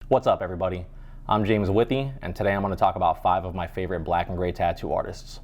What's up, everybody? I'm James Withey, and today I'm going to talk about 5 of my favorite black and gray tattoo artists.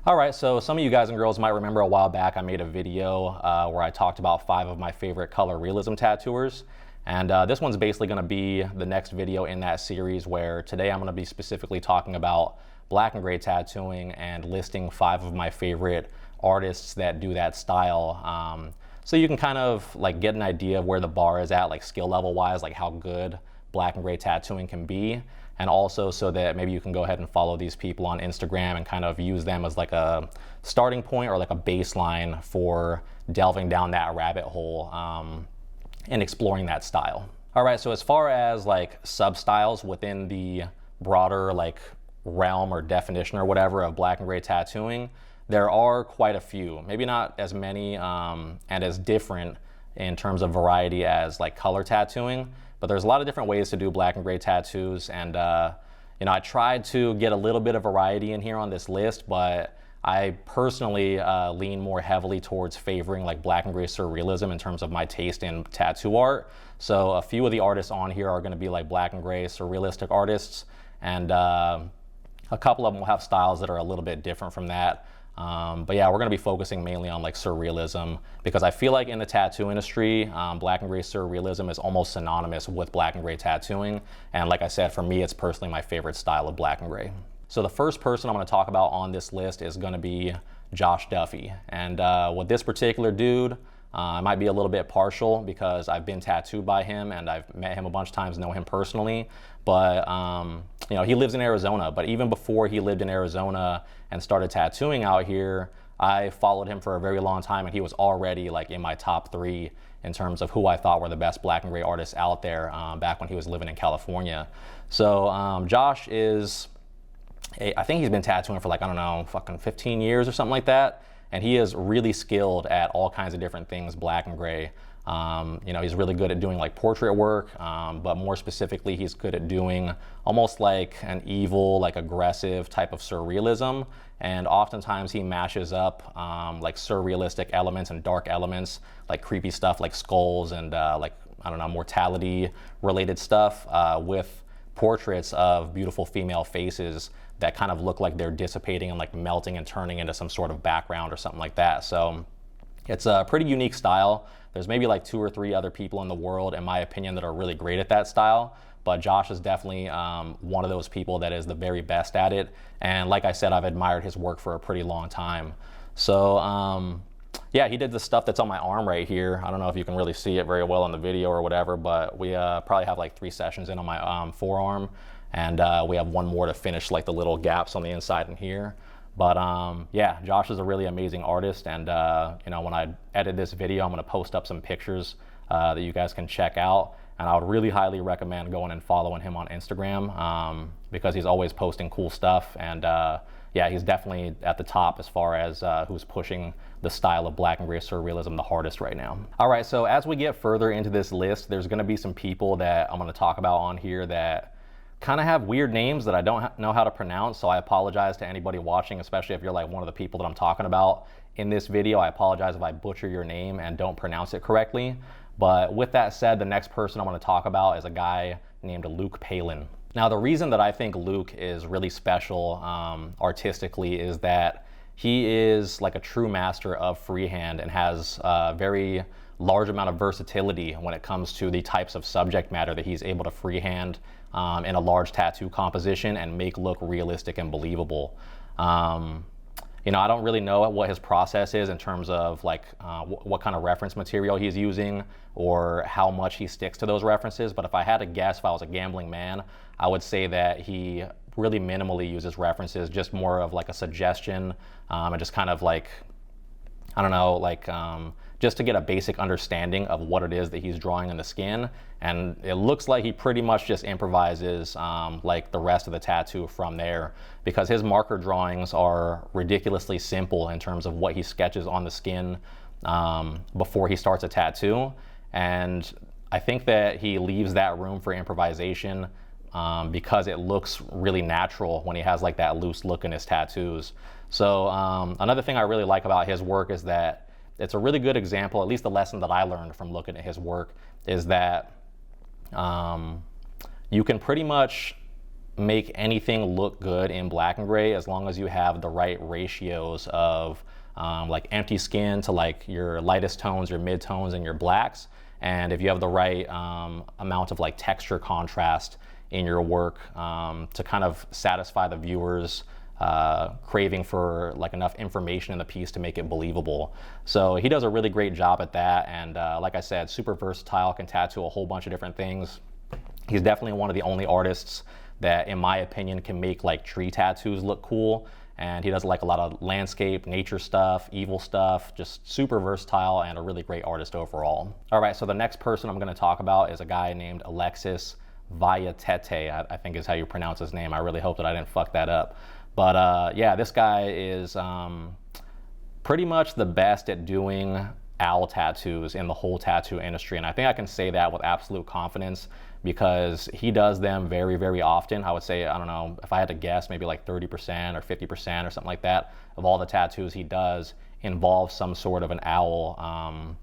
Alright, so some of you guys and girls might remember a while back I made a video where I talked about 5 of my favorite color realism tattooers. And this one's basically going to be the next video in that series, where today I'm going to be specifically talking about black and gray tattooing and listing 5 of my favorite artists that do that style. So you can kind of like get an idea of where the bar is at, like skill level wise, like how good black and gray tattooing can be. And also so that maybe you can go ahead and follow these people on Instagram and kind of use them as like a starting point or like a baseline for delving down that rabbit hole and exploring that style. All right, so as far as like sub-styles within the broader like realm or definition or whatever of black and gray tattooing, there are quite a few. Maybe not as many and as different in terms of variety as like color tattooing, but there's a lot of different ways to do black and gray tattoos. And I tried to get a little bit of variety in here on this list, but I personally lean more heavily towards favoring like black and gray surrealism in terms of my taste in tattoo art. So a few of the artists on here are going to be like black and gray surrealistic artists, and a couple of them will have styles that are a little bit different from that. But yeah, we're going to be focusing mainly on like surrealism, because I feel like in the tattoo industry, black and gray surrealism is almost synonymous with black and gray tattooing. And like I said, for me, it's personally my favorite style of black and gray. So the first person I'm going to talk about on this list is going to be Josh Duffy. And with this particular dude, I might be a little bit partial because I've been tattooed by him and I've met him a bunch of times, know him personally. But he lives in Arizona. But even before he lived in Arizona and started tattooing out here, I followed him for a very long time, and he was already like in my top 3 in terms of who I thought were the best black and gray artists out there back when he was living in California. So Josh is, I think he's been tattooing for like, I don't know, fucking 15 years or something like that. And he is really skilled at all kinds of different things, black and gray. He's really good at doing like portrait work, but more specifically, he's good at doing almost like an evil, like aggressive type of surrealism. And oftentimes he mashes up like surrealistic elements and dark elements, like creepy stuff like skulls and mortality related stuff with portraits of beautiful female faces that kind of look like they're dissipating and like melting and turning into some sort of background or something like that. So it's a pretty unique style. There's maybe like 2 or 3 other people in the world, in my opinion, that are really great at that style. But Josh is definitely one of those people that is the very best at it. And like I said, I've admired his work for a pretty long time. So yeah, he did the stuff that's on my arm right here. I don't know if you can really see it very well in the video or whatever, but we probably have like 3 sessions in on my forearm. And we have 1 more to finish like the little gaps on the inside in here. But yeah, Josh is a really amazing artist. And when I edit this video, I'm going to post up some pictures that you guys can check out. And I would really highly recommend going and following him on Instagram because he's always posting cool stuff. And yeah, he's definitely at the top as far as who's pushing the style of black and gray surrealism the hardest right now. All right, so as we get further into this list, there's going to be some people that I'm going to talk about on here that kind of have weird names that I don't know how to pronounce. So I apologize to anybody watching, especially if you're like one of the people that I'm talking about in this video. I apologize if I butcher your name and don't pronounce it correctly. But with that said, the next person I'm going to talk about is a guy named Luke Palin. Now, the reason that I think Luke is really special artistically is that he is like a true master of freehand and has a very large amount of versatility when it comes to the types of subject matter that he's able to freehand in a large tattoo composition and make look realistic and believable. I don't really know what his process is in terms of like what kind of reference material he's using or how much he sticks to those references. But if I had to guess, if I was a gambling man, I would say that he really minimally uses references, just more of like a suggestion and just kind of like I don't know, like just to get a basic understanding of what it is that he's drawing in the skin. And it looks like he pretty much just improvises like the rest of the tattoo from there, because his marker drawings are ridiculously simple in terms of what he sketches on the skin before he starts a tattoo. And I think that he leaves that room for improvisation because it looks really natural when he has like that loose look in his tattoos. So another thing I really like about his work is that it's a really good example, at least the lesson that I learned from looking at his work, is that you can pretty much make anything look good in black and gray as long as you have the right ratios of like empty skin to like your lightest tones, your mid tones, and your blacks. And if you have the right amount of like texture contrast in your work to kind of satisfy the viewer's craving for like enough information in the piece to make it believable. So he does a really great job at that. And like I said, super versatile, can tattoo a whole bunch of different things. He's definitely one of the only artists that, in my opinion, can make like tree tattoos look cool. And he does like a lot of landscape, nature stuff, evil stuff, just super versatile and a really great artist overall. All right, so the next person I'm gonna talk about is a guy named Alexis Vallotete, I think is how you pronounce his name. I really hope that I didn't fuck that up. But yeah, this guy is pretty much the best at doing owl tattoos in the whole tattoo industry. And I think I can say that with absolute confidence because he does them very, very often. I would say, I don't know, if I had to guess, maybe like 30% or 50% or something like that of all the tattoos he does involve some sort of an owl,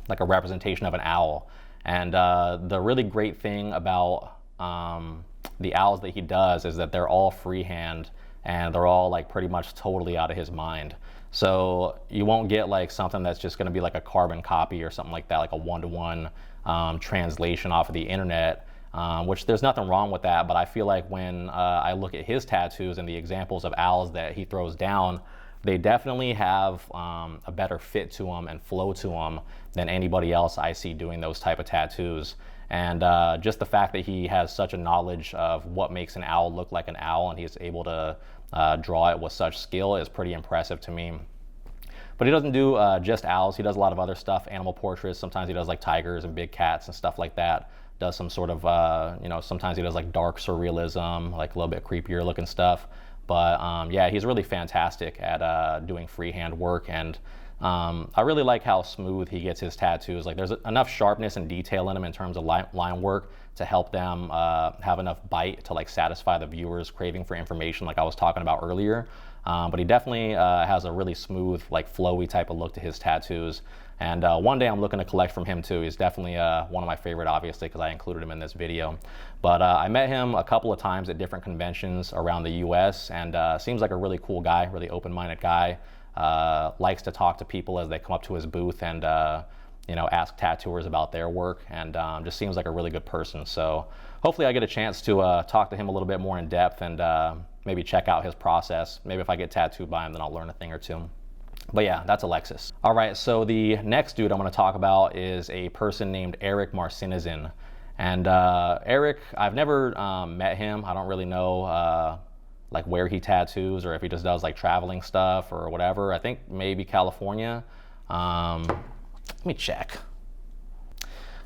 like a representation of an owl. And the really great thing about the owls that he does is that they're all freehand and they're all like pretty much totally out of his mind. So you won't get like something that's just gonna be like a carbon copy or something like that, like a one-to-one translation off of the internet, which there's nothing wrong with that. But I feel like when I look at his tattoos and the examples of owls that he throws down, they definitely have a better fit to them and flow to them than anybody else I see doing those type of tattoos. And just the fact that he has such a knowledge of what makes an owl look like an owl and he's able to draw it with such skill is pretty impressive to me. But he doesn't do just owls. He does a lot of other stuff, animal portraits. Sometimes he does like tigers and big cats and stuff like that. Does some sort of, you know, sometimes he does like dark surrealism, like a little bit creepier looking stuff. But yeah, he's really fantastic at doing freehand work. And I really like how smooth he gets his tattoos. Like there's enough sharpness and detail in them in terms of line work to help them have enough bite to like satisfy the viewer's craving for information like I was talking about earlier. But he definitely has a really smooth, like flowy type of look to his tattoos. And one day I'm looking to collect from him too. He's definitely one of my favorite, obviously, because I included him in this video. But I met him a couple of times at different conventions around the US, and seems like a really cool guy, really open-minded guy. Likes to talk to people as they come up to his booth and you know, ask tattooers about their work, and just seems like a really good person. So hopefully I get a chance to talk to him a little bit more in depth and maybe check out his process. Maybe if I get tattooed by him, then I'll learn a thing or two. But yeah, that's Alexis. All right, so the next dude I'm gonna talk about is a person named Eric Marcinizin. And Eric, I've never met him. I don't really know like where he tattoos or if he just does like traveling stuff or whatever. I think maybe California. Let me check.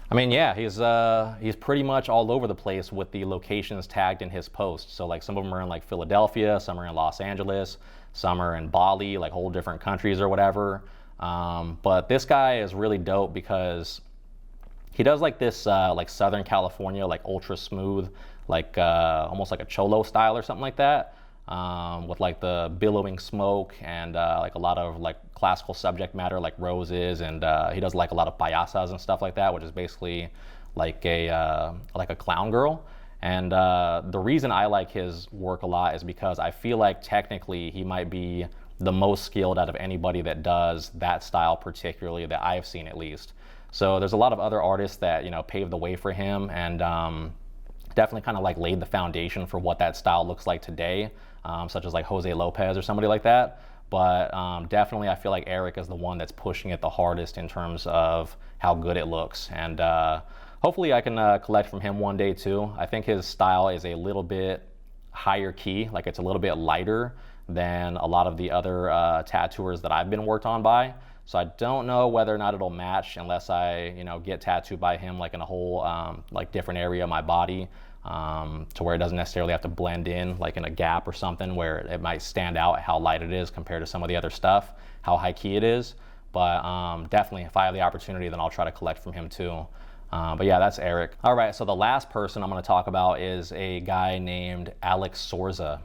I mean, yeah, he's pretty much all over the place with the locations tagged in his posts. So like some of them are in like Philadelphia, some are in Los Angeles, some are in Bali, like whole different countries or whatever. But this guy is really dope because he does like this like Southern California, like ultra smooth, like almost like a cholo style or something like that, with like the billowing smoke and like a lot of like classical subject matter like roses, and he does like a lot of payasas and stuff like that, which is basically like a clown girl. And the reason I like his work a lot is because I feel like technically he might be the most skilled out of anybody that does that style, particularly that I've seen at least. So there's a lot of other artists that, you know, paved the way for him and definitely kind of like laid the foundation for what that style looks like today, such as like Jose Lopez or somebody like that. But definitely I feel like Eric is the one that's pushing it the hardest in terms of how good it looks. And hopefully I can collect from him one day too. I think his style is a little bit higher key, like it's a little bit lighter than a lot of the other tattooers that I've been worked on by. So I don't know whether or not it'll match unless I, get tattooed by him like in a whole like different area of my body, to where it doesn't necessarily have to blend in like in a gap or something where it might stand out how light it is compared to some of the other stuff, how high key it is. But definitely, if I have the opportunity, then I'll try to collect from him too. But yeah, that's Eric. All right, so the last person I'm going to talk about is a guy named Alex Sorza.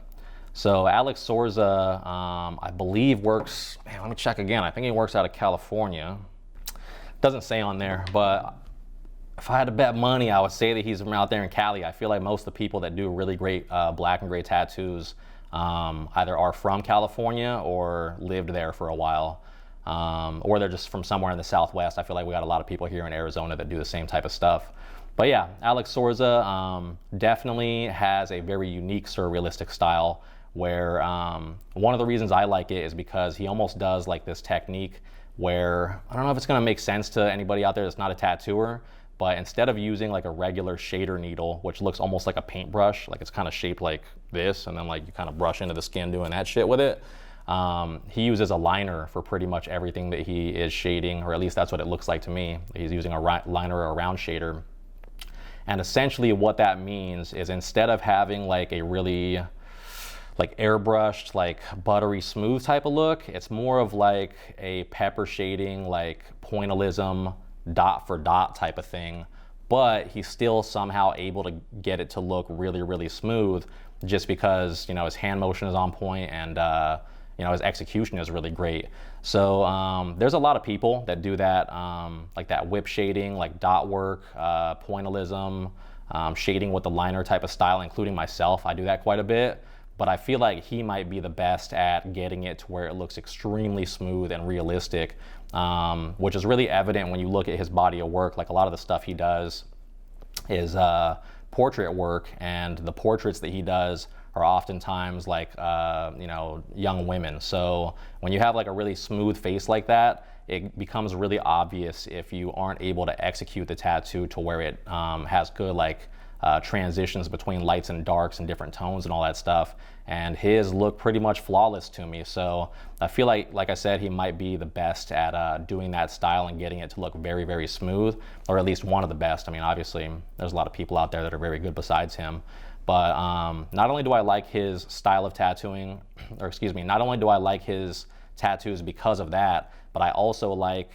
So Alex Sorza, I believe works, man, let me check again. I think he works out of California. Doesn't say on there, but if I had to bet money, I would say that he's from out there in Cali. I feel like most of the people that do really great black and gray tattoos either are from California or lived there for a while. Or they're just from somewhere in the Southwest. I feel like we got a lot of people here in Arizona that do the same type of stuff. But yeah, Alex Sorza definitely has a very unique surrealistic style where one of the reasons I like it is because he almost does like this technique where, I don't know if it's gonna make sense to anybody out there that's not a tattooer, but instead of using like a regular shader needle, which looks almost like a paintbrush, like it's kind of shaped like this, and then like you kind of brush into the skin doing that shit with it, he uses a liner for pretty much everything that he is shading, or at least that's what it looks like to me. He's using a liner or a round shader. And essentially what that means is instead of having like a really like airbrushed, like buttery smooth type of look, it's more of like a pepper shading, like pointillism, dot for dot type of thing. But he's still somehow able to get it to look really, really smooth just because, his hand motion is on point and, his execution is really great. So there's a lot of people that do that, like that whip shading, like dot work, pointillism, shading with the liner type of style, including myself. I do that quite a bit, but I feel like he might be the best at getting it to where it looks extremely smooth and realistic, which is really evident when you look at his body of work. Like a lot of the stuff he does is portrait work, and the portraits that he does are oftentimes like young women. So when you have like a really smooth face like that, it becomes really obvious if you aren't able to execute the tattoo to where it has good like transitions between lights and darks and different tones and all that stuff. And his look pretty much flawless to me. So I feel like I said, he might be the best at doing that style and getting it to look very, very smooth, or at least one of the best. I mean, obviously there's a lot of people out there that are very good besides him. But not only do I like his style of tattooing, or excuse me, not only do I like his tattoos because of that, but I also like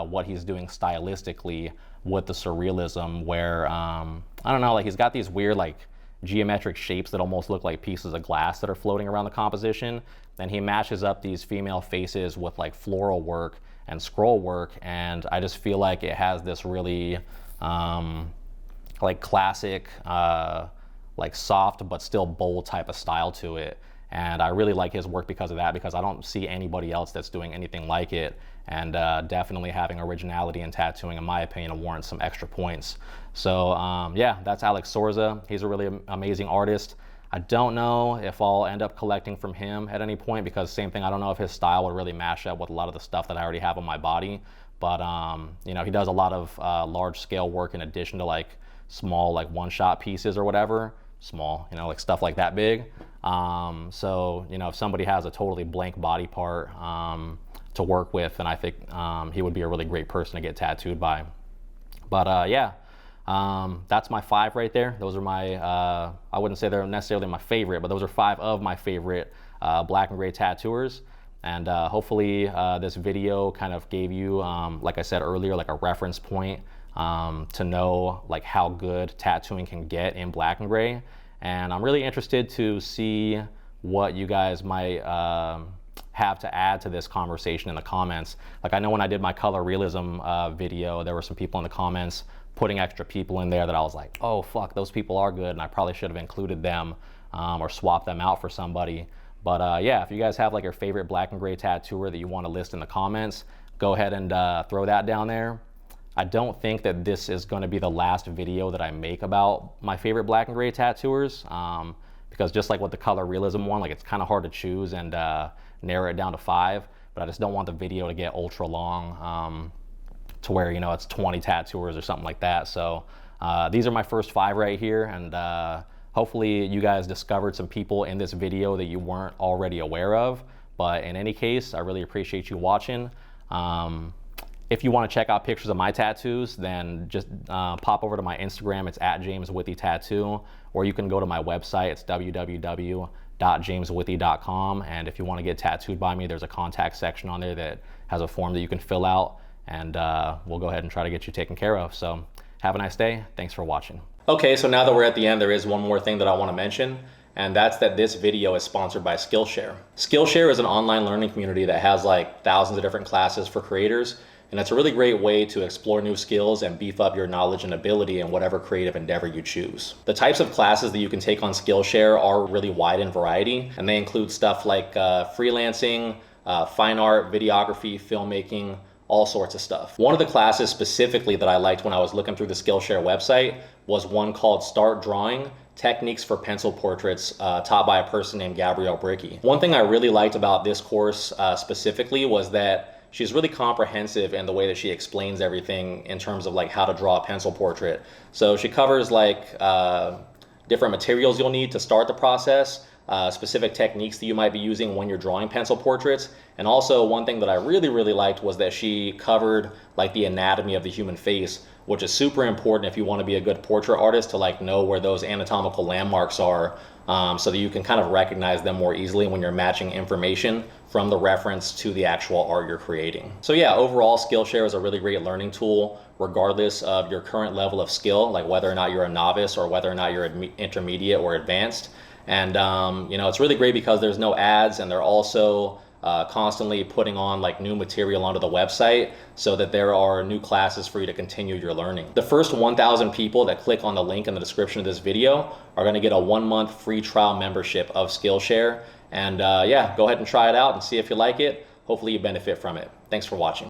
what he's doing stylistically with the surrealism where, I don't know, like he's got these weird like geometric shapes that almost look like pieces of glass that are floating around the composition. Then he matches up these female faces with like floral work and scroll work, and I just feel like it has this really like classic, like soft but still bold type of style to it. And I really like his work because of that, because I don't see anybody else that's doing anything like it. And definitely having originality in tattooing, in my opinion, warrants some extra points. So yeah, that's Alex Sorza. He's a really amazing artist. I don't know if I'll end up collecting from him at any point, because same thing, I don't know if his style would really mash up with a lot of the stuff that I already have on my body. But he does a lot of large scale work in addition to like small like one-shot pieces or whatever. Small, like stuff like that big. So if somebody has a totally blank body part to work with, then I think he would be a really great person to get tattooed by. But yeah, that's my 5 right there. Those are my, I wouldn't say they're necessarily my favorite, but those are 5 of my favorite black and gray tattooers. And hopefully this video kind of gave you, like I said earlier, like a reference point to know like how good tattooing can get in black and gray. And I'm really interested to see what you guys might have to add to this conversation in the comments. Like I know when I did my color realism video, there were some people in the comments putting extra people in there that I was like, oh fuck, those people are good, and I probably should have included them or swapped them out for somebody. But yeah, if you guys have like your favorite black and gray tattooer that you want to list in the comments, go ahead and throw that down there. I don't think that this is going to be the last video that I make about my favorite black and gray tattooers, because just like with the color realism one, like it's kind of hard to choose and narrow it down to 5, but I just don't want the video to get ultra long to where, it's 20 tattooers or something like that. So these are my first 5 right here, and hopefully you guys discovered some people in this video that you weren't already aware of. But in any case, I really appreciate you watching. If you want to check out pictures of my tattoos, then just pop over to my Instagram. It's @JamesWithyTattoo, or you can go to my website. It's www.jameswithy.com. And if you want to get tattooed by me, there's a contact section on there that has a form that you can fill out, and we'll go ahead and try to get you taken care of. So have a nice day. Thanks for watching. Okay, so now that we're at the end, there is one more thing that I want to mention, and that's that this video is sponsored by Skillshare. Skillshare is an online learning community that has like thousands of different classes for creators, and it's a really great way to explore new skills and beef up your knowledge and ability in whatever creative endeavor you choose. The types of classes that you can take on Skillshare are really wide in variety, and they include stuff like freelancing, fine art, videography, filmmaking, all sorts of stuff. One of the classes specifically that I liked when I was looking through the Skillshare website was one called Start Drawing: Techniques for Pencil Portraits, taught by a person named Gabrielle Bricky. One thing I really liked about this course specifically was that she's really comprehensive in the way that she explains everything in terms of like how to draw a pencil portrait. So she covers like different materials you'll need to start the process, specific techniques that you might be using when you're drawing pencil portraits. And also one thing that I really liked was that she covered like the anatomy of the human face, which is super important if you want to be a good portrait artist, to like know where those anatomical landmarks are, so that you can kind of recognize them more easily when you're matching information from the reference to the actual art you're creating. So yeah, overall Skillshare is a really great learning tool regardless of your current level of skill, like whether or not you're a novice or whether or not you're intermediate or advanced. And you know, it's really great because there's no ads, and they're also constantly putting on like new material onto the website so that there are new classes for you to continue your learning. The first 1,000 people that click on the link in the description of this video are going to get a 1-month free trial membership of Skillshare. And yeah, go ahead and try it out and see if you like it. Hopefully you benefit from it. Thanks for watching.